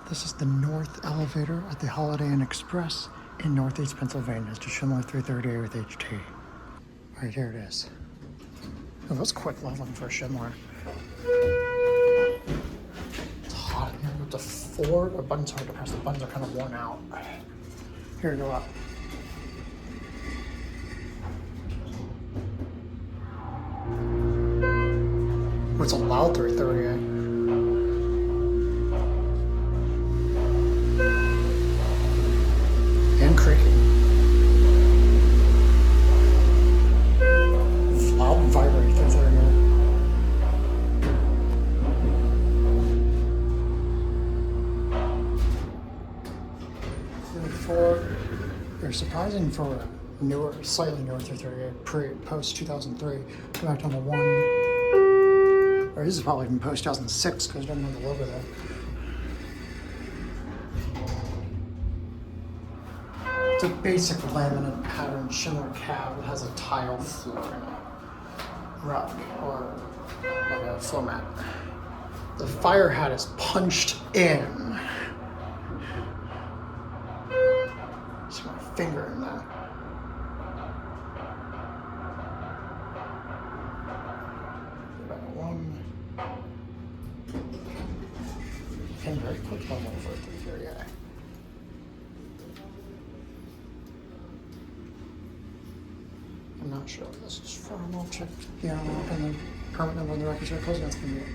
This is the north elevator at the Holiday Inn Express in Northeast Pennsylvania. It's just Schindler 330A with HT. All right, here it is. Oh, that was quick leveling for a Schindler. It's hot in here. Up to 4. The button's hard to press. The buttons are kind of worn out. Here, go up. Oh, it's a loud 330A. And creaking. Loud and vibrating 330A. 34. They're surprising for a newer, slightly newer 330A, post 2003. Go back down to 1. Or this is probably even post 2006 because it doesn't have the logo there. It's a basic laminate pattern Schindler cab. It has a tile floor and a rug or like a floor mat. The fire hat is punched in. See my finger in there. Back 1. And very quick level for 330A. I'm not sure what this is from. I'll check the unlock and the permit number on the record check closing. That's going to be it.